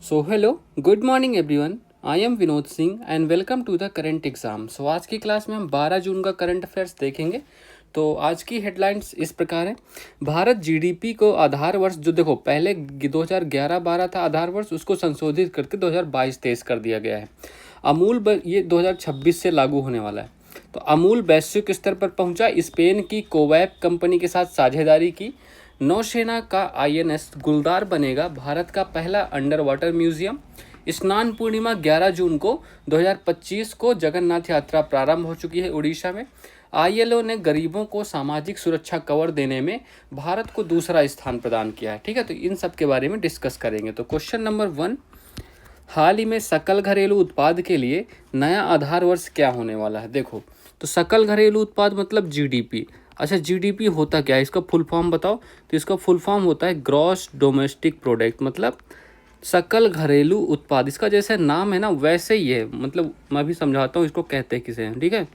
So hello, good morning everyone. I am Vinod Singh and welcome to the current exam. So आज की class में हम 12 जून का करंट अफेयर्स देखेंगे। तो आज की हेडलाइंस इस प्रकार है। भारत जीडीपी को आधार वर्ष, जो देखो पहले 2011-12 था आधार वर्ष, उसको संशोधित करके 2022-23 कर दिया गया है। ये 2026 से लागू होने वाला है। तो अमूल वैश्विक स्तर पर पहुंचा। स्पेन की कोवैप कंपनी के साथ साझेदारी की। नौसेना का आईएनएस गुलदार बनेगा भारत का पहला अंडर वाटर म्यूजियम। स्नान पूर्णिमा 11 जून को 2025 को जगन्नाथ यात्रा प्रारंभ हो चुकी है उड़ीसा में। आईएलओ ने गरीबों को सामाजिक सुरक्षा कवर देने में भारत को दूसरा स्थान प्रदान किया है। ठीक है, तो इन सब के बारे में डिस्कस करेंगे। तो क्वेश्चन नंबर 1, हाल ही में सकल घरेलू उत्पाद के लिए नया आधार वर्ष क्या होने वाला है। देखो, तो सकल घरेलू उत्पाद मतलब जीडीपी। अच्छा, जीडीपी होता क्या है, इसका फुल फॉर्म बताओ। तो इसका फुल फॉर्म होता है ग्रॉस डोमेस्टिक प्रोडक्ट, मतलब सकल घरेलू उत्पाद। इसका जैसे नाम है ना वैसे ही है, मतलब मैं भी समझाता हूँ इसको कहते हैं किसे हैं। ठीक है,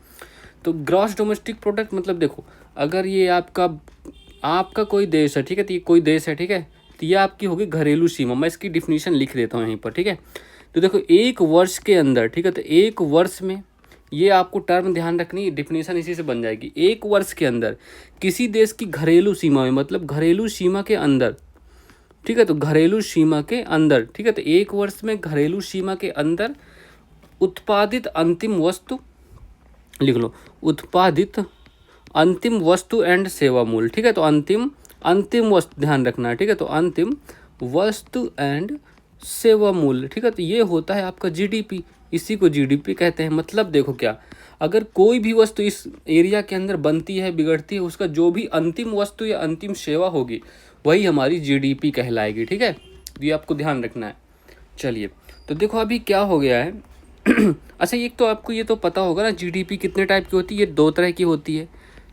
तो ग्रॉस डोमेस्टिक प्रोडक्ट मतलब देखो, अगर ये आपका कोई देश है, ठीक है, तो ये कोई देश है, ठीक है, तो ये आपकी होगी घरेलू सीमा। मैं इसकी डिफिनीशन लिख देता हूँ यहीं पर। ठीक है, तो देखो एक वर्ष के अंदर, ठीक है, तो एक वर्ष में, ये आपको टर्म ध्यान रखनी, डिफिनीशन इसी से बन जाएगी। एक वर्ष के अंदर किसी देश की घरेलू सीमा में, मतलब घरेलू सीमा के अंदर, ठीक है, तो घरेलू सीमा के अंदर, ठीक है, तो एक वर्ष में घरेलू सीमा के अंदर उत्पादित अंतिम वस्तु, लिख लो, उत्पादित अंतिम वस्तु एंड सेवा मूल्य। ठीक है, तो अंतिम वस्तु ध्यान रखना है। ठीक है, तो अंतिम वस्तु एंड सेवा मूल्य, ठीक है, तो ये होता है आपका जीडीपी। इसी को जीडीपी कहते हैं। मतलब देखो क्या, अगर कोई भी वस्तु इस एरिया के अंदर बनती है, बिगड़ती है, उसका जो भी अंतिम वस्तु या अंतिम सेवा होगी वही हमारी जीडीपी कहलाएगी। ठीक है, तो ये आपको ध्यान रखना है। चलिए, तो देखो अभी क्या हो गया है। अच्छा, एक तो आपको ये तो पता होगा ना, जीडीपी कितने टाइप की होती है। ये दो तरह की होती है,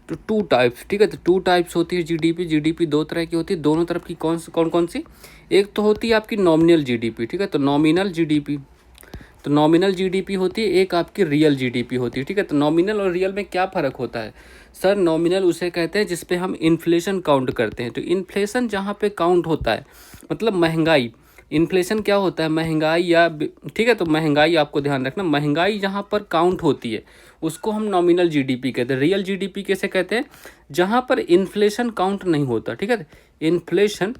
तो 2 टाइप्स। ठीक है, तो 2 टाइप्स होती है जीडीपी 2 तरह की होती है। दोनों तरफ की कौन सी, एक तो होती है आपकी नॉमिनल जीडीपी, ठीक है, तो नॉमिनल जीडीपी होती है। एक आपकी रियल जीडीपी होती है। ठीक है, तो नॉमिनल और रियल में क्या फ़र्क होता है सर। नॉमिनल उसे कहते हैं जिस पे हम इन्फ्लेशन काउंट करते हैं। तो इन्फ्लेशन जहाँ पे काउंट होता है, मतलब महंगाई। इन्फ्लेशन क्या होता है, महंगाई या, ठीक है, तो महंगाई आपको ध्यान रखना, महंगाई जहाँ पर काउंट होती है उसको हम नॉमिनल जीडीपी कहते हैं। रियल जीडीपी कैसे कहते हैं, जहाँ पर इन्फ्लेशन काउंट नहीं होता। ठीक है, इन्फ्लेशन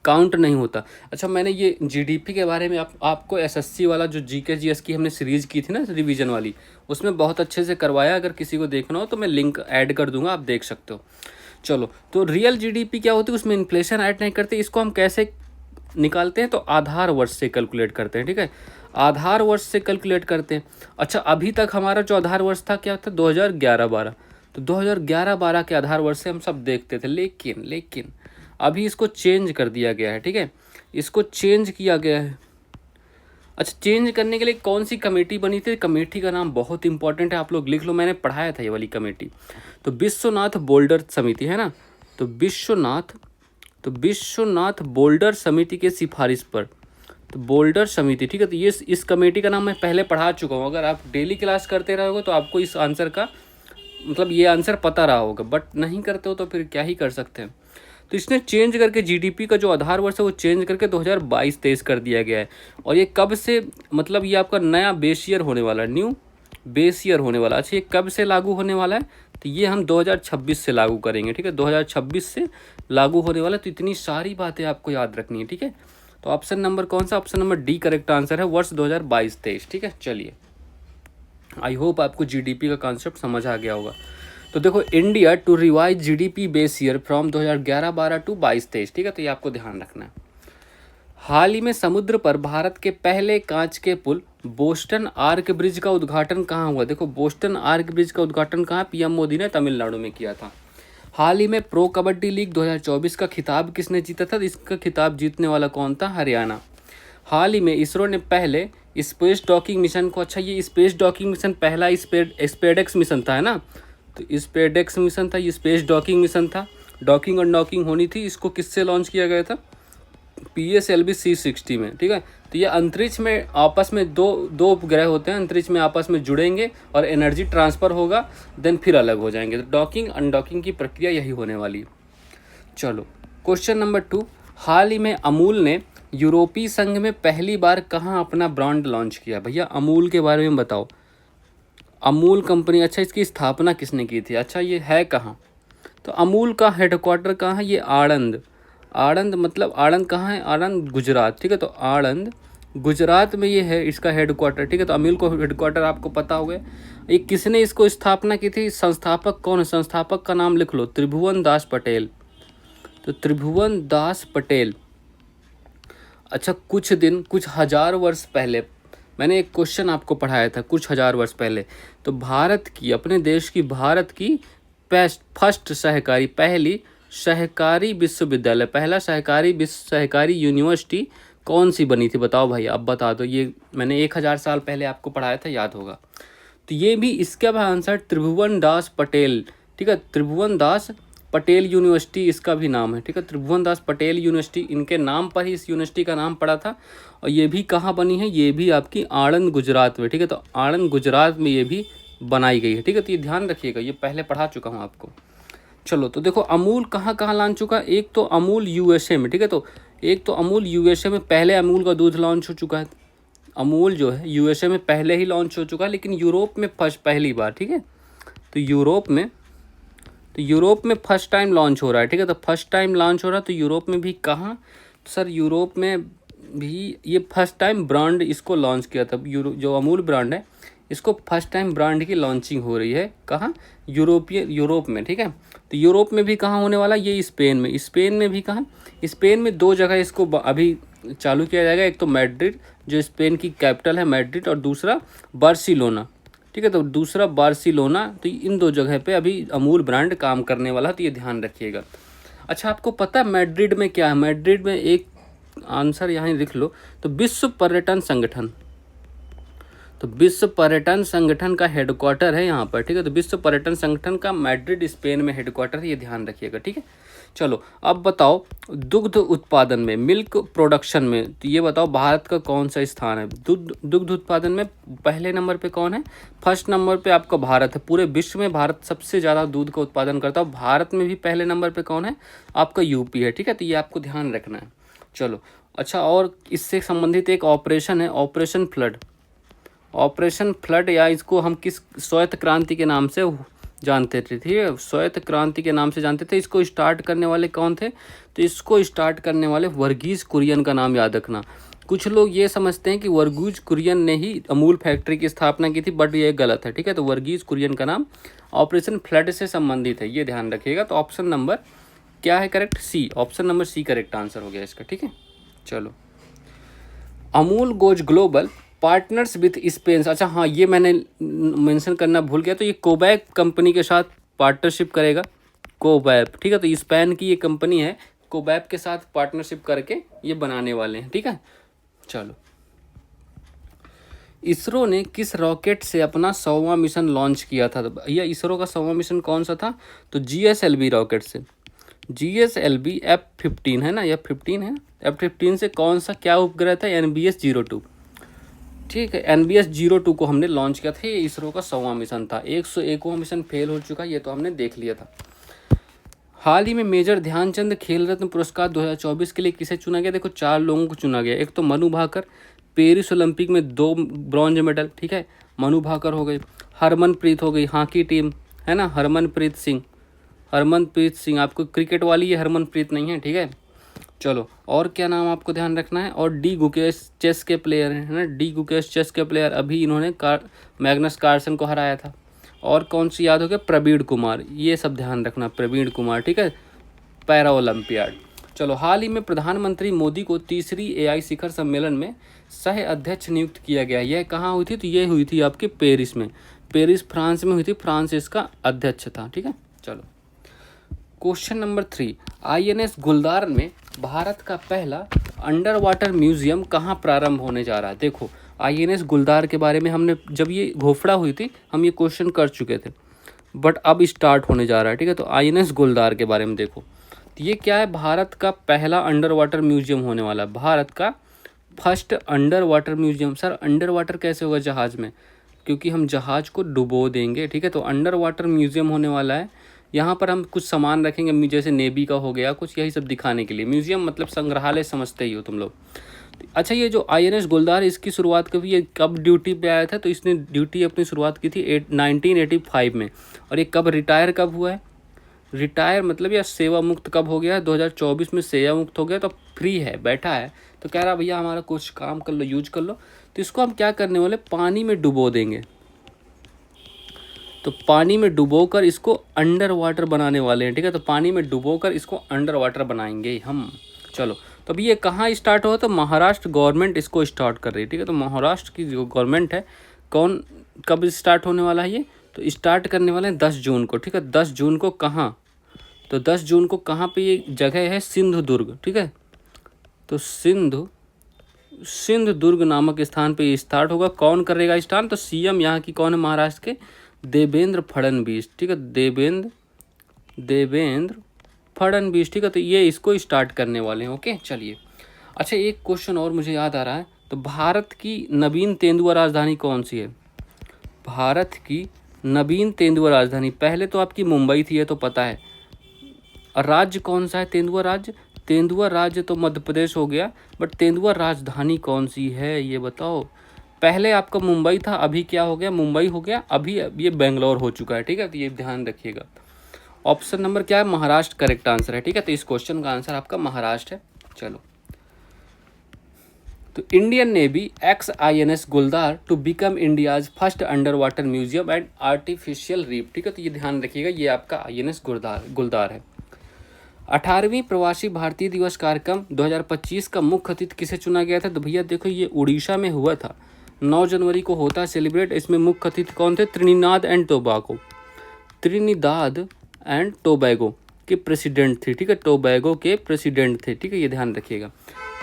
काउंट नहीं होता। अच्छा, मैंने ये जीडीपी के बारे में आपको एसएससी वाला जो जीके जीएस की हमने सीरीज़ की थी ना, रिवीजन वाली, उसमें बहुत अच्छे से करवाया। अगर किसी को देखना हो तो मैं लिंक ऐड कर दूंगा, आप देख सकते हो। चलो, तो रियल जीडीपी क्या होती है, उसमें इन्फ्लेशन ऐड नहीं करते। इसको हम कैसे निकालते हैं, तो आधार वर्ष से कैलकुलेट करते हैं। ठीक है, आधार वर्ष से कैलकुलेट करते हैं। अच्छा, अभी तक हमारा जो आधार वर्ष था क्या था, 2011-12। तो 2011-12 के आधार वर्ष से हम सब देखते थे, लेकिन अभी इसको चेंज कर दिया गया है। ठीक है, इसको चेंज किया गया है। अच्छा, चेंज करने के लिए कौन सी कमेटी बनी थी, कमेटी का नाम बहुत इंपॉर्टेंट है, आप लोग लिख लो, मैंने पढ़ाया था ये वाली कमेटी। तो विश्वनाथ बोल्डर समिति है ना, तो विश्वनाथ बोल्डर समिति के सिफारिश पर, तो बोल्डर समिति, ठीक है, तो ये इस कमेटी का नाम मैं पहले पढ़ा चुका हूँ। अगर आप डेली क्लास करते रहोगे तो आपको इस आंसर का मतलब ये आंसर पता रहा होगा, बट नहीं करते हो तो फिर क्या ही कर सकते हैं। तो इसने चेंज करके जीडीपी का जो आधार वर्ष है वो चेंज करके 2022-23 कर दिया गया है। और ये कब से, मतलब ये आपका नया बेस ईयर होने वाला है, न्यू बेस ईयर होने वाला। अच्छा, ये कब से लागू होने वाला है, तो ये हम 2026 से लागू करेंगे। ठीक है, 2026 से लागू होने वाला है। तो इतनी सारी बातें आपको याद रखनी है। ठीक है, तो ऑप्शन नंबर कौन सा, option number D correct answer है, वर्ष 2022-23। ठीक है, चलिए, आई होप आपको जीडीपी का कॉन्सेप्ट समझ आ गया होगा। तो देखो, India to revise GDP base year from 2011-12 to 22-23। ठीक है, तो ये आपको ध्यान रखना है। हाल ही में समुद्र पर भारत के पहले कांच के पुल बोस्टन आर्क ब्रिज का उद्घाटन कहाँ हुआ। देखो, बोस्टन आर्क ब्रिज का उद्घाटन कहाँ, पीएम मोदी ने तमिलनाडु में किया था। हाल ही में प्रो कबड्डी लीग 2024 का खिताब किसने जीता था, इसका खिताब जीतने वाला कौन था, हरियाणा। हाल ही में इसरो ने पहले स्पेस डॉकिंग मिशन को, अच्छा ये स्पेस डॉकिंग मिशन पहला स्पेडेक्स मिशन था, है ना, तो स्पेडेक्स मिशन था, ये स्पेस डॉकिंग मिशन था। डॉकिंग और नॉकिंग होनी थी। इसको किससे लॉन्च किया गया था, PSLV C60 में। ठीक है, तो ये अंतरिक्ष में आपस में दो ग्रह होते हैं, अंतरिक्ष में आपस में जुड़ेंगे और एनर्जी ट्रांसफ़र होगा, देन फिर अलग हो जाएंगे। तो डॉकिंग अनडॉकिंग की प्रक्रिया यही होने वाली है। चलो, क्वेश्चन नंबर 2, हाल ही में अमूल ने यूरोपीय संघ में पहली बार कहाँ अपना ब्रांड लॉन्च किया? भैया अमूल के बारे में बताओ। अमूल कंपनी, अच्छा इसकी स्थापना किसने की थी? अच्छा ये है कहाँ? तो अमूल का हेडक्वार्टर कहाँ है? ये आणंद। आणंद मतलब आणंद कहाँ है? आणंद गुजरात, ठीक है। तो आणंद गुजरात में ये है इसका हेडक्वार्टर, ठीक है। तो अमूल को हेडक्वार्टर आपको पता हो गया। ये किसने इसको स्थापना की थी? संस्थापक कौन है? संस्थापक का नाम लिख लो, त्रिभुवन दास पटेल। तो त्रिभुवन दास पटेल। अच्छा कुछ हजार वर्ष पहले मैंने एक क्वेश्चन आपको पढ़ाया था, कुछ हजार वर्ष पहले। तो भारत की, अपने देश की, भारत की फर्स्ट सहकारी, पहली सहकारी विश्वविद्यालय, पहला सहकारी यूनिवर्सिटी कौन सी बनी थी? बताओ भाई, अब बता दो। ये मैंने 1000 साल पहले आपको पढ़ाया था, याद होगा। तो ये भी इसका भी आंसर त्रिभुवन दास पटेल, ठीक है। त्रिभुवन दास पटेल यूनिवर्सिटी इसका भी नाम है, ठीक है। त्रिभुवन दास पटेल यूनिवर्सिटी, इनके नाम पर ही इस यूनिवर्सिटी का नाम पड़ा था। और ये भी कहाँ बनी है? ये भी आपकी आणंद गुजरात में, ठीक है। तो आणंद गुजरात में ये भी बनाई गई है, ठीक है। तो ये ध्यान रखिएगा, ये पहले पढ़ा चुका हूँ आपको। चलो तो देखो अमूल कहाँ कहाँ लॉन्च चुका। एक तो अमूल यूएसए में, ठीक है। तो एक तो अमूल यूएसए में पहले अमूल का दूध लॉन्च हो चुका है। अमूल जो है यूएसए में पहले ही लॉन्च हो चुका है, लेकिन यूरोप में पहली बार, ठीक है। तो यूरोप में फर्स्ट टाइम लॉन्च हो रहा है, ठीक है। तो फर्स्ट टाइम लॉन्च हो रहा है, तो यूरोप में भी कहाँ? तो सर यूरोप में भी ये फर्स्ट टाइम ब्रांड इसको लॉन्च किया था। जो अमूल ब्रांड है, इसको फर्स्ट टाइम ब्रांड की लॉन्चिंग हो रही है कहाँ? यूरोप में, ठीक है। तो यूरोप में भी कहाँ होने वाला? ये स्पेन में भी कहाँ? स्पेन में 2 जगह इसको अभी चालू किया जाएगा। एक तो मैड्रिड, जो स्पेन की कैपिटल है मैड्रिड, और दूसरा बार्सिलोना, ठीक है। तो दूसरा बार्सिलोना। तो इन 2 जगह पे अभी अमूल ब्रांड काम करने वाला है, तो ये ध्यान रखिएगा। अच्छा आपको पता है मैड्रिड में क्या है? मैड्रिड में एक आंसर यहाँ लिख लो। तो विश्व पर्यटन संगठन, तो विश्व पर्यटन संगठन का हेडक्वार्टर है यहाँ पर, ठीक है। तो विश्व पर्यटन संगठन का मैड्रिड स्पेन में हेडक्वार्टर है, ये ध्यान रखिएगा, ठीक है। चलो अब बताओ दुग्ध उत्पादन में, मिल्क प्रोडक्शन में, तो ये बताओ भारत का कौन सा स्थान है? दुग्ध उत्पादन में पहले नंबर पे कौन है? फर्स्ट नंबर पे आपका भारत है। पूरे विश्व में भारत सबसे ज़्यादा दूध का उत्पादन करता है। भारत में भी पहले नंबर पे कौन है? आपका यूपी है, ठीक है। तो ये आपको ध्यान रखना है। चलो अच्छा, और इससे संबंधित एक ऑपरेशन है, ऑपरेशन फ्लड। ऑपरेशन फ्लड, या इसको हम किस श्वेत क्रांति के नाम से जानते थे? ठीक है, श्वेत क्रांति के नाम से जानते थे। इसको स्टार्ट करने वाले कौन थे? तो इसको स्टार्ट करने वाले वर्गीज कुरियन का नाम याद रखना। कुछ लोग ये समझते हैं कि वर्गीज कुरियन ने ही अमूल फैक्ट्री की स्थापना की थी, बट ये गलत है, ठीक है। तो वर्गीज कुरियन का नाम ऑपरेशन फ्लड से संबंधित है, ये ध्यान रखिएगा। तो ऑप्शन नंबर क्या है correct? C, option number C correct answer हो गया इसका, ठीक है। चलो, Amul goes global partners with Spain. अच्छा हाँ, ये मैंने मेंशन करना भूल गया। तो ये कोबैक कंपनी के साथ पार्टनरशिप करेगा, कोबैप, ठीक है। तो स्पेन की ये कंपनी है, कोबैप के साथ पार्टनरशिप करके ये बनाने वाले हैं, ठीक है। चलो, इसरो ने किस रॉकेट से अपना 100वां मिशन लॉन्च किया था? तो भैया इसरो का 100वां मिशन कौन सा था? तो GSLV रॉकेट से। GSLV F-15 है ना, F-15 है। F-15 से कौन सा क्या उपग्रह था? NBS 02, ठीक है। NBS 02 को हमने लॉन्च किया था। ये इसरो का 100वां मिशन था। 101वां मिशन फेल हो चुका, ये तो हमने देख लिया था। हाल ही में मेजर ध्यानचंद खेल रत्न पुरस्कार 2024 के लिए किसे चुना गया? देखो 4 लोगों को चुना गया। एक तो मनु भाकर, पेरिस ओलंपिक में 2 ब्रॉन्ज मेडल, ठीक है। मनु भाकर हो गई, हरमनप्रीत हो गई, हॉकी टीम है ना, हरमनप्रीत सिंह। आपको क्रिकेट वाली ये हरमनप्रीत नहीं है, ठीक है। चलो, और क्या नाम आपको ध्यान रखना है? और डी गुकेश चेस के प्लेयर हैं, है ना, डी गुकेश चेस के प्लेयर। अभी इन्होंने मैग्नस कार्लसन को हराया था। और कौन सी याद हो गया? प्रवीण कुमार, ये सब ध्यान रखना, प्रवीण कुमार, ठीक है, पैरा ओलंपियाड। चलो, हाल ही में प्रधानमंत्री मोदी को तीसरी AI शिखर सम्मेलन में सह अध्यक्ष नियुक्त किया गया। यह कहाँ हुई थी? तो ये हुई थी आपके पेरिस में, पेरिस फ्रांस में हुई थी। फ्रांस इसका अध्यक्ष था, ठीक है। चलो, क्वेश्चन नंबर 3, INS गुलदार में भारत का पहला अंडर वाटर म्यूजियम कहाँ प्रारंभ होने जा रहा है? देखो INS गुलदार के बारे में हमने, जब ये घोफड़ा हुई थी, हम ये क्वेश्चन कर चुके थे, बट अब स्टार्ट होने जा रहा है, ठीक है। तो INS गुलदार के बारे में देखो, तो ये क्या है? भारत का पहला अंडर वाटर म्यूजियम होने वाला है, भारत का first under water museum. Sir under water कैसे होगा जहाज़ में? क्योंकि हम जहाज़ को डुबो देंगे, ठीक है। तो अंडर वाटर म्यूजियम होने वाला है, यहाँ पर हम कुछ सामान रखेंगे, जैसे नेवी का हो गया कुछ, यही सब दिखाने के लिए। म्यूजियम मतलब संग्रहालय समझते ही हो तुम लोग। अच्छा, ये जो INS गुलदार, इसकी शुरुआत कभी, ये कब ड्यूटी पे आया था? तो इसने ड्यूटी अपनी शुरुआत की थी 1985 में। और ये कब रिटायर कब हुआ है? रिटायर मतलब या सेवा मुक्त कब हो गया है? 2024 में सेवा मुक्त हो गया। तो फ्री है, बैठा है, तो कह रहा भैया हमारा कुछ काम कर लो, यूज कर लो। तो इसको हम क्या करने वाले, पानी में डुबो देंगे। तो पानी में डुबोकर इसको अंडर वाटर बनाने वाले हैं, ठीक है। तो पानी में डुबोकर इसको अंडर वाटर बनाएंगे हम। चलो, तो अभी ये कहाँ स्टार्ट हुआ? तो महाराष्ट्र गवर्नमेंट इसको स्टार्ट कर रही है, ठीक है। तो महाराष्ट्र की जो गवर्नमेंट है, कौन, कब स्टार्ट होने वाला है ये? तो स्टार्ट करने वाले हैं 10 जून को, ठीक है। 10 जून को कहाँ? तो 10 जून को कहाँ पे ये जगह है? सिंधुदुर्ग, ठीक है। तो सिंधुदुर्ग नामक स्थान पे ये स्टार्ट होगा। कौन करेगा स्टार्ट? तो CM यहाँ की कौन है? महाराष्ट्र के देवेंद्र फडणवीस, ठीक है। देवेंद्र फडणवीस, ठीक है। तो ये इसको स्टार्ट करने वाले हैं, ओके। चलिए, अच्छा एक क्वेश्चन और मुझे याद आ रहा है। तो भारत की नवीन तेंदुआ राजधानी कौन सी है? भारत की नवीन तेंदुआ राजधानी, पहले तो आपकी मुंबई थी, ये तो पता है। और राज्य कौन सा है? तेंदुआ राज्य। तेंदुआ राज्य तो मध्य प्रदेश हो गया, बट तेंदुआ राजधानी कौन सी है ये बताओ। पहले आपका मुंबई था, अभी क्या हो गया? मुंबई हो गया, अभी ये बेंगलोर हो चुका है, ठीक है। तो ये ध्यान रखिएगा। ऑप्शन नंबर क्या है? महाराष्ट्र करेक्ट आंसर है, ठीक है। तो इस क्वेश्चन का आंसर आपका महाराष्ट्र है। चलो, तो Indian navy ex INS Guldar to become India's first under water museum and artificial reef, ठीक है। तो ये ध्यान रखिएगा, ये आपका INS गुलदार है। 18वीं प्रवासी भारतीय दिवस कार्यक्रम 2025 का मुख्य अतिथि किसे चुना गया था? तो भैया देखो, ये उड़ीसा में हुआ था, 9 जनवरी को होता है सेलिब्रेट। इसमें मुख्य अतिथि कौन थे? त्रिनिदाद एंड टोबैगो के प्रेसिडेंट थे, ठीक है। टोबैगो के प्रेसिडेंट थे, ठीक है, ये ध्यान रखिएगा।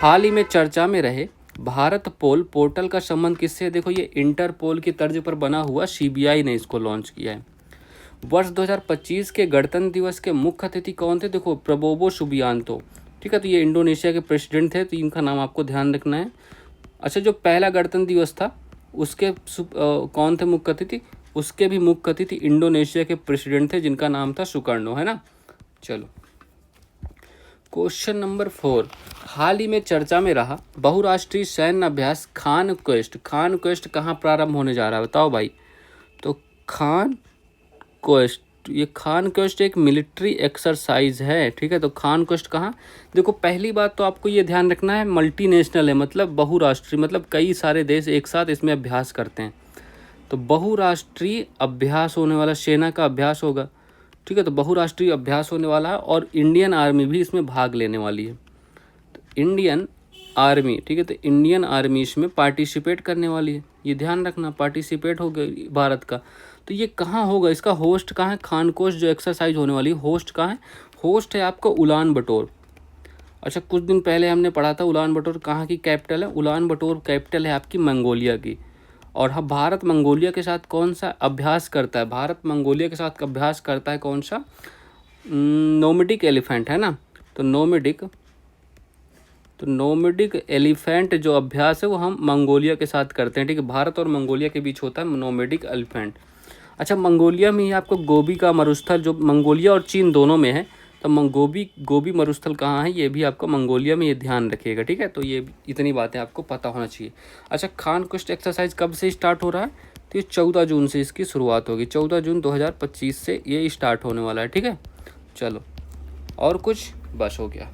हाल ही में चर्चा में रहे भारत पोल पोर्टल का संबंध किससे है? देखो, ये इंटरपोल की तर्ज पर बना हुआ, CBI ने इसको लॉन्च किया है। वर्ष 2025 के गणतंत्र दिवस के मुख्य अतिथि कौन थे? देखो, प्रबोवो सुबियांतो, ठीक है। तो ये इंडोनेशिया के प्रेसिडेंट थे, तो इनका नाम आपको ध्यान रखना है। अच्छा, जो पहला गणतंत्र दिवस था उसके कौन थे मुख्य अतिथि? उसके भी मुख्य अतिथि इंडोनेशिया के प्रेसिडेंट थे, जिनका नाम था सुकर्णो, है ना। चलो, क्वेश्चन नंबर 4, हाल ही में चर्चा में रहा बहुराष्ट्रीय सैन्य अभ्यास खान क्वेस्ट कहाँ प्रारंभ होने जा रहा है? बताओ भाई। तो खान क्वेस्ट एक मिलिट्री एक्सरसाइज है, ठीक है। तो खान क्वेस्ट कहाँ? देखो, पहली बात तो आपको ये ध्यान रखना है, मल्टीनेशनल है, मतलब बहुराष्ट्रीय, मतलब कई सारे देश एक साथ इसमें अभ्यास करते हैं। तो बहुराष्ट्रीय अभ्यास होने वाला, सेना का अभ्यास होगा, ठीक है। तो बहुराष्ट्रीय अभ्यास होने वाला है और इंडियन आर्मी भी इसमें भाग लेने वाली है। तो इंडियन आर्मी, ठीक है। तो इंडियन आर्मी इसमें पार्टिसिपेट करने वाली है, ये ध्यान रखना, पार्टिसिपेट हो गई भारत का। तो ये कहाँ होगा? इसका होस्ट कहाँ है? खानकोश जो एक्सरसाइज होने वाली है, होस्ट कहाँ है? होस्ट है आपका उलान बटोर। अच्छा, कुछ दिन पहले हमने पढ़ा था उलान बटोर कहाँ की कैपिटल है? उलान बटोर कैपिटल है आपकी मंगोलिया की। और हाँ, भारत मंगोलिया के साथ कौन सा अभ्यास करता है? भारत मंगोलिया के साथ अभ्यास करता है कौन सा? नोमैडिक एलिफेंट, है ना। तो नोमैडिक एलिफेंट जो अभ्यास है वो हम मंगोलिया के साथ करते हैं, ठीक है। भारत और मंगोलिया के बीच होता है नोमैडिक एलिफेंट। अच्छा, मंगोलिया में ही आपको गोबी का मरुस्थल, जो मंगोलिया और चीन दोनों में है, तो गोबी मरुस्थल कहाँ है? ये भी आपको मंगोलिया में, ये ध्यान रखिएगा, ठीक है। तो ये इतनी बातें आपको पता होना चाहिए। अच्छा, खान क्वेस्ट एक्सरसाइज कब से स्टार्ट हो रहा है? तो ये 14 जून से इसकी शुरुआत होगी, 14 जून 2025 से ये स्टार्ट होने वाला है, ठीक है। चलो, और कुछ? बस हो गया,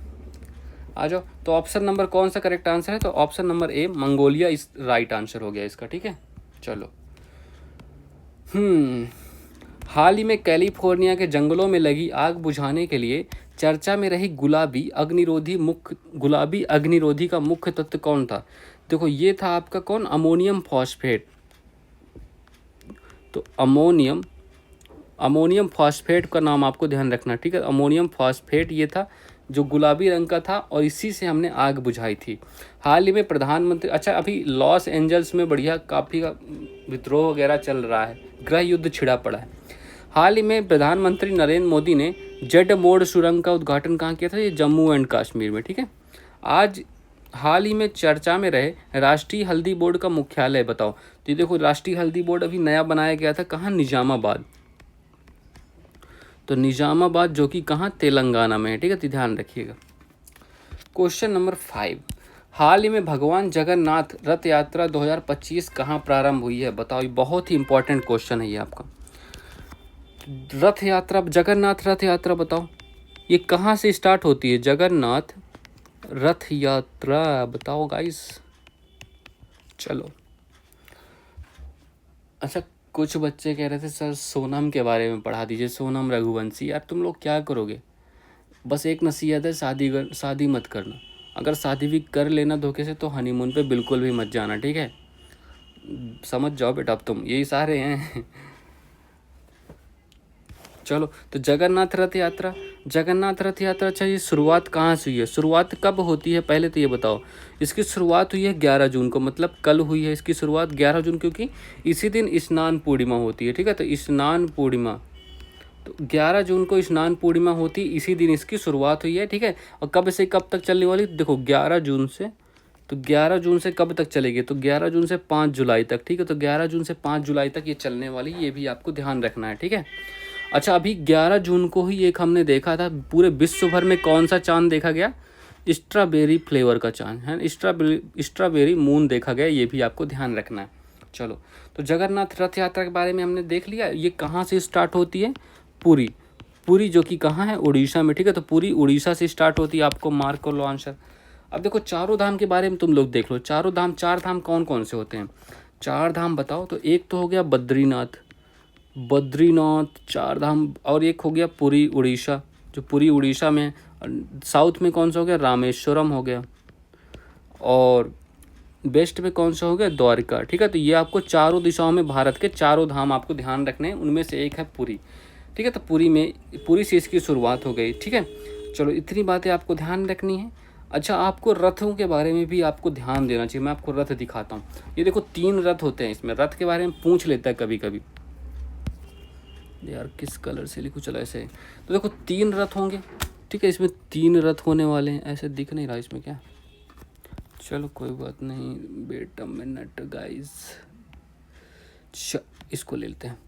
आ जाओ। तो ऑप्शन नंबर कौन सा करेक्ट आंसर है? तो ऑप्शन नंबर A मंगोलिया इस राइट आंसर हो गया इसका, ठीक है। चलो, हाल ही में कैलिफोर्निया के जंगलों में लगी आग बुझाने के लिए चर्चा में रही गुलाबी अग्निरोधी का मुख्य तत्व कौन था? देखो, ये था आपका कौन? Ammonium phosphate. तो अमोनियम फॉस्फेट का नाम आपको ध्यान रखना, ठीक है। अमोनियम फॉस्फेट ये था जो गुलाबी रंग का था, और इसी से हमने आग बुझाई थी। हाल ही में प्रधानमंत्री, अच्छा अभी लॉस एंजल्स में बढ़िया काफ़ी विद्रोह वगैरह चल रहा है, गृह युद्ध छिड़ा पड़ा है। हाल ही में प्रधानमंत्री नरेंद्र मोदी ने जेड मोड़ सुरंग का उद्घाटन कहाँ किया था? ये जम्मू एंड कश्मीर में, ठीक है। आज हाल ही में चर्चा में रहे राष्ट्रीय हल्दी बोर्ड का मुख्यालय बताओ। तो ये देखो, राष्ट्रीय हल्दी बोर्ड अभी नया बनाया गया था, कहाँ? निजामाबाद। तो निजामाबाद जो कि कहाँ, तेलंगाना में है, ठीक है, तो ध्यान रखिएगा। क्वेश्चन नंबर 5, हाल ही में भगवान जगन्नाथ रथ यात्रा 2025 कहाँ प्रारंभ हुई है, बताओ। ये बहुत ही इंपॉर्टेंट क्वेश्चन है ये आपका। रथ यात्रा, जगन्नाथ रथ यात्रा बताओ ये कहाँ से स्टार्ट होती है, जगन्नाथ रथ यात्रा बताओ गाइस। चलो, अच्छा कुछ बच्चे कह रहे थे सर सोनम के बारे में पढ़ा दीजिए, सोनम रघुवंशी। यार तुम लोग क्या करोगे, बस एक नसीहत है, शादी मत करना। अगर शादी भी कर लेना धोखे से तो हनीमून पे बिल्कुल भी मत जाना, ठीक है, समझ जाओ बेटा, अब तुम यही सारे हैं। चलो, तो जगन्नाथ रथ यात्रा, जगन्नाथ रथ यात्रा, अच्छा ये शुरुआत कहाँ से हुई है, शुरुआत कब होती है पहले तो ये बताओ। इसकी शुरुआत हुई है 11 जून को, मतलब कल हुई है इसकी शुरुआत 11 जून, क्योंकि इसी दिन स्नान पूर्णिमा होती है, ठीक है, तो स्नान पूर्णिमा, तो 11 जून को स्नान पूर्णिमा होती, इसी दिन इसकी शुरुआत हुई है, ठीक है। और कब से कब तक चलने वाली, देखो 11 जून से, तो 11 जून से कब तक चलेगी, तो 11 जून से 5 जुलाई तक, ठीक है, तो 11 जून से 5 जुलाई तक ये चलने वाली, ये भी आपको ध्यान रखना है, ठीक है। अच्छा, अभी 11 जून को ही एक हमने देखा था, पूरे विश्व भर में कौन सा चांद देखा गया, स्ट्रॉबेरी फ्लेवर का चांद है, स्ट्रॉबेरी मून देखा गया, ये भी आपको ध्यान रखना है। चलो, तो जगन्नाथ रथ यात्रा के बारे में हमने देख लिया, ये कहाँ से स्टार्ट होती है, पुरी, पुरी जो कि कहाँ है, उड़ीसा में, ठीक है, तो पुरी उड़ीसा से स्टार्ट होती है, आपको मार्क कर लो आंसर। अब देखो चारों धाम के बारे में तुम लोग देख लो, चारों धाम, 4 धाम कौन कौन से होते हैं, 4 धाम बताओ। तो एक तो हो गया बद्रीनाथ, बद्रीनाथ 4 धाम, और एक हो गया पुरी उड़ीसा, जो पुरी उड़ीसा में, साउथ में कौन सा हो गया, रामेश्वरम हो गया, और वेस्ट में कौन सा हो गया, द्वारका, ठीक है। तो ये आपको चारों दिशाओं में भारत के चारों धाम आपको ध्यान रखने हैं, उनमें से एक है पुरी, ठीक है, तो पुरी से इसकी शुरुआत हो गई, ठीक है। चलो, इतनी बातें आपको ध्यान रखनी है। अच्छा, आपको रथों के बारे में भी आपको ध्यान देना चाहिए, मैं आपको रथ दिखाता हूँ। ये देखो 3 रथ होते हैं इसमें, रथ के बारे में पूछ लेता है कभी कभी, यार किस कलर से लिखूँ, चलो ऐसे। तो देखो 3 रथ होंगे, ठीक है, इसमें 3 रथ होने वाले हैं, ऐसे दिख नहीं रहा इसमें क्या, चलो कोई बात नहीं, वेट अ मिनट गाइस, इसको ले लेते हैं।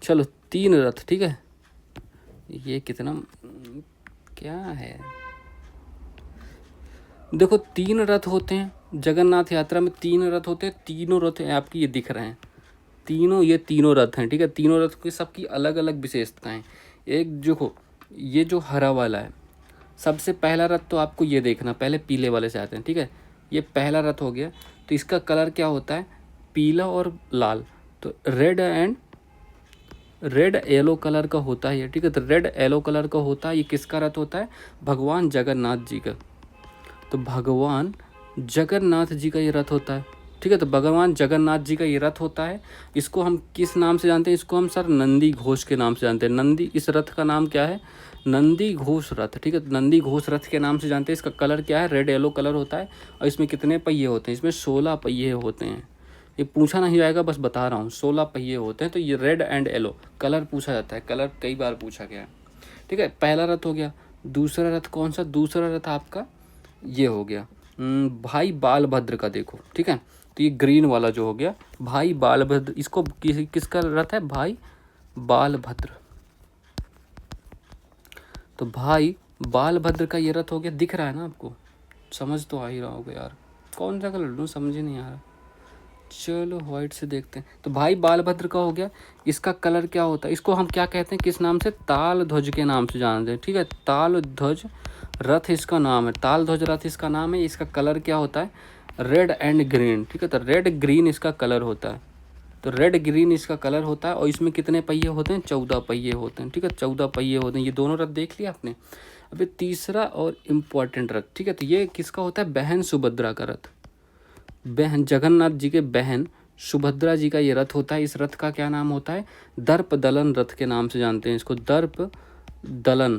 चलो 3 रथ, ठीक है, ये कितना क्या है, देखो 3 रथ होते हैं जगन्नाथ यात्रा में, 3 रथ होते हैं, तीनों रथ आपकी ये दिख रहे हैं, ये तीनों रथ हैं, ठीक है, तीनों रथ की सबकी अलग अलग विशेषताएं। एक देखो, ये जो हरा वाला है, सबसे पहला रथ तो आपको ये देखना, पहले पीले वाले से आते हैं, ठीक है, ये पहला रथ हो गया, तो इसका कलर क्या होता है, पीला और लाल, तो रेड येलो कलर का होता है ये, ठीक है, तो रेड येलो कलर का होता है, ये किसका रथ होता है, भगवान जगन्नाथ जी का, तो भगवान जगन्नाथ जी का ये रथ होता है, ठीक है, तो भगवान जगन्नाथ जी का ये रथ होता है। इसको हम किस नाम से जानते हैं, इसको हम सर नंदी घोष के नाम से जानते हैं, नंदी, इस रथ का नाम क्या है, नंदी घोष रथ, ठीक है, नंदी घोष रथ के नाम से जानते हैं। इसका कलर क्या है, रेड येलो कलर होता है, और इसमें कितने पहिए होते हैं, इसमें 16 पहिए होते हैं, ये पूछा नहीं जाएगा, बस बता रहा हूँ, 16 पहिए होते हैं, तो ये रेड एंड येलो कलर पूछा जाता है, कलर कई बार पूछा गया है, ठीक है, पहला रथ हो गया। दूसरा रथ कौन सा, दूसरा रथ आपका ये हो गया भाई बालभद्र का, देखो, ठीक है, तो ये ग्रीन वाला जो हो गया भाई बालभद्र, इसको किसका रथ है, भाई बालभद्र, तो भाई बालभद्र का ये रथ हो गया, दिख रहा है ना आपको, समझ तो आ ही रहा होगा यार, कौन सा कलर लूँ समझ ही नहीं आ रहा, चलो व्हाइट से देखते हैं। तो भाई बालभद्र का हो गया, इसका कलर क्या होता है, इसको हम क्या कहते हैं, किस नाम से, ताल ध्वज के नाम से जानते हैं, ठीक है, ताल ध्वज रथ इसका नाम है, ताल ध्वज रथ इसका नाम है। इसका कलर क्या होता है, रेड एंड ग्रीन, ठीक है, तो रेड ग्रीन इसका कलर होता है, तो रेड ग्रीन इसका कलर होता है। और इसमें कितने पहिए होते हैं, 14 पहिए होते हैं, ठीक है, 14 पहिए होते हैं। ये दोनों रथ देख लिया आपने। अभी तीसरा और इम्पॉर्टेंट रथ, ठीक है, तो ये किसका होता है, बहन सुभद्रा का रथ, बहन जगन्नाथ जी के बहन सुभद्रा जी का ये रथ होता है। इस रथ का क्या नाम होता है, दर्प दलन रथ के नाम से जानते हैं इसको, दर्प दलन,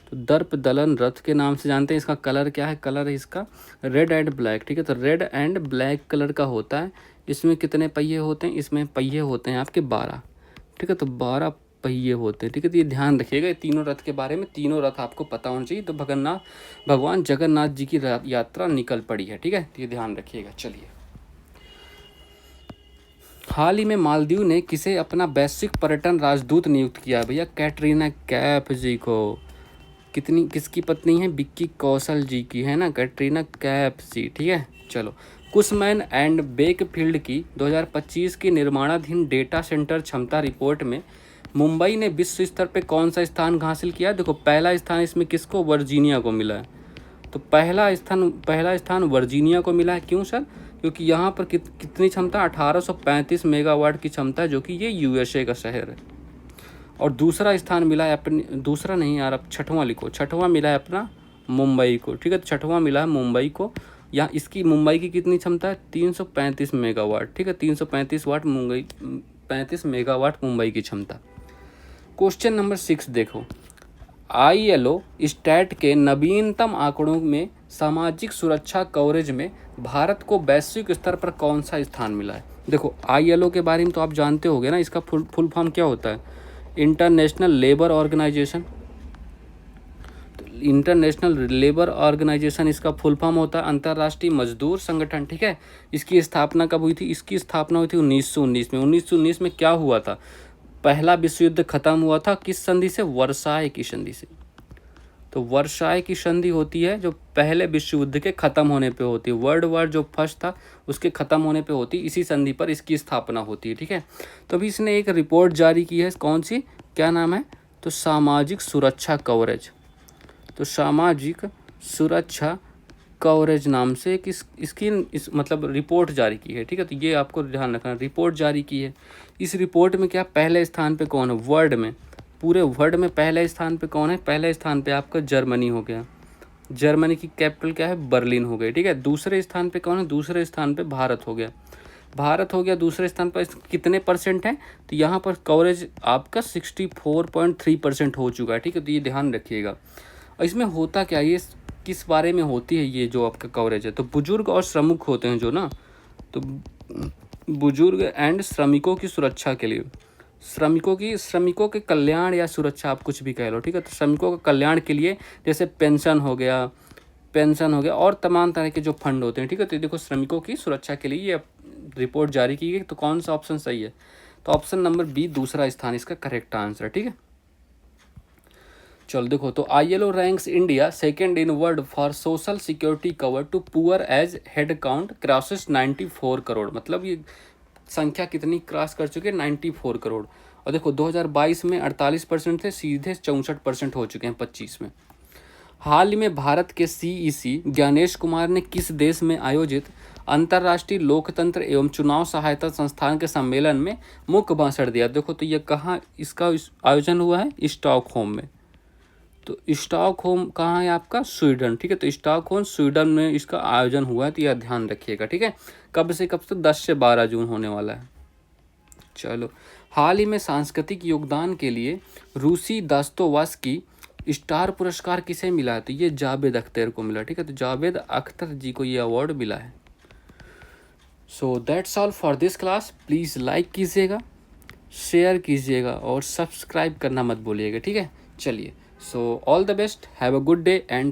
तो दर्प दलन रथ के नाम से जानते हैं। इसका कलर क्या है, कलर है इसका रेड एंड ब्लैक, ठीक है, तो रेड एंड ब्लैक कलर का होता है। इसमें कितने पहिए होते हैं, इसमें पहिए होते हैं आपके 12, ठीक है, तो 12 पहिए होते हैं, ठीक है, तो ये ध्यान रखिएगा, ये तीनों रथ के बारे में, तीनों रथ आपको पता होना चाहिए। तो भगवान जगन्नाथ जी की यात्रा निकल पड़ी है, ठीक है, तो ये ध्यान रखिएगा। चलिए हाल ही में मालदीव ने किसे अपना वैश्विक पर्यटन राजदूत नियुक्त किया है? भैया कैटरीना कैफ जी को। किसकी पत्नी है? विक्की कौशल जी की, है ना, कैटरीना कैफ जी, ठीक है। चलो, कुशमैन एंड बेकफील्ड की 2025 की निर्माणाधीन डेटा सेंटर क्षमता रिपोर्ट में मुंबई ने विश्व स्तर पे कौन सा स्थान हासिल किया? देखो, पहला स्थान इसमें किसको? वर्जीनिया को मिला है। तो पहला स्थान वर्जीनिया को मिला है। क्यों सर? क्योंकि यहाँ पर कितनी क्षमता? 1835 मेगावाट की क्षमता है, जो कि ये यूएसए का शहर है। और दूसरा स्थान मिला है दूसरा नहीं यार, अब छठवां लिखो। छठवां मिला है अपना मुंबई को, ठीक है। तो छठवां मिला है मुंबई को। यहाँ इसकी मुंबई की कितनी क्षमता है? 335 मेगावाट, ठीक है। 335 मेगावाट मुंबई की क्षमता। क्वेश्चन नंबर 6 देखो, ILO स्टैट के नवीनतम आंकड़ों में सामाजिक सुरक्षा कवरेज में भारत को वैश्विक स्तर पर कौन सा स्थान मिला है? देखो, ILO के बारे में तो आप जानते होंगे ना, इसका फुल फॉर्म क्या होता है? International labour organisation. तो इंटरनेशनल लेबर ऑर्गेनाइजेशन इसका फुल फॉर्म होता है अंतर्राष्ट्रीय मजदूर संगठन, ठीक है। इसकी स्थापना कब हुई थी? इसकी स्थापना हुई थी 1919 में। 1919 में क्या हुआ था? पहला विश्व युद्ध खत्म हुआ था किस संधि से? वर्साय की संधि से। तो वर्साय की संधि होती है जो पहले विश्व युद्ध के खत्म होने पे होती है। वर्ल्ड वॉर जो फर्स्ट था उसके खत्म होने पे होती, इसी संधि पर इसकी स्थापना होती है, ठीक है। तो अभी इसने एक रिपोर्ट जारी की है, कौन सी, क्या नाम है? तो सामाजिक सुरक्षा कवरेज। तो सामाजिक सुरक्षा कवरेज नाम से एक इस मतलब रिपोर्ट जारी की है, ठीक है। तो ये आपको ध्यान रखना, रिपोर्ट जारी की है। इस रिपोर्ट में क्या पहले स्थान पे कौन है वर्ल्ड में? पूरे वर्ल्ड में पहले स्थान पे कौन है? पहले स्थान पे आपका जर्मनी हो गया। जर्मनी की कैपिटल क्या है? बर्लिन हो गई, ठीक है। दूसरे स्थान पे कौन है? दूसरे स्थान पे भारत हो गया। भारत हो गया दूसरे स्थान पर। कितने परसेंट है? तो यहाँ पर कवरेज आपका 64.3% हो चुका है, ठीक है। तो ये ध्यान रखिएगा। और इसमें होता क्या, ये किस बारे में होती है ये जो आपका कवरेज है? तो बुजुर्ग और श्रमिक होते हैं जो ना, तो बुजुर्ग एंड श्रमिकों की सुरक्षा के लिए, श्रमिकों के कल्याण या सुरक्षा, आप कुछ भी कह लो, ठीक है। तो श्रमिकों के कल्याण के लिए जैसे पेंशन हो गया और तमाम तरह के जो फंड होते हैं, ठीक है। तो देखो, श्रमिकों की सुरक्षा के लिए ये रिपोर्ट जारी की गई। तो कौन सा ऑप्शन सही है? तो ऑप्शन नंबर बी, दूसरा स्थान इसका करेक्ट आंसर, ठीक है। चलो देखो, तो ILO ranks India second in world for social security cover to poor as head count crosses 94 crore. मतलब ये संख्या कितनी क्रॉस कर चुके हैं? 94 करोड़। और देखो, 2022 में 48% थे, सीधे 64% हो चुके हैं 25 में। हाल ही में भारत के CEC ज्ञानेश कुमार ने किस देश में आयोजित अंतर्राष्ट्रीय लोकतंत्र एवं चुनाव सहायता संस्थान के सम्मेलन में मुख्य भाषण दिया? देखो, तो ये कहाँ इसका आयोजन हुआ है? स्टॉकहोम में। तो स्टॉकहोम कहाँ है आपका? स्वीडन, ठीक है। तो स्टॉकहोम स्वीडन में इसका आयोजन हुआ है, तो यह ध्यान रखिएगा, ठीक है। कब से कब तक? 10 से 12 जून होने वाला है। चलो, हाल ही में सांस्कृतिक योगदान के लिए रूसी दास्तोवस्की स्टार पुरस्कार किसे मिला है? तो ये जावेद अख्तर को मिला, ठीक है। तो जावेद अख्तर जी को ये अवार्ड मिला है। So that's all for this class. Please like कीजिएगा, शेयर कीजिएगा और सब्सक्राइब करना मत भूलिएगा, ठीक है। चलिए, so all the best, have a good day and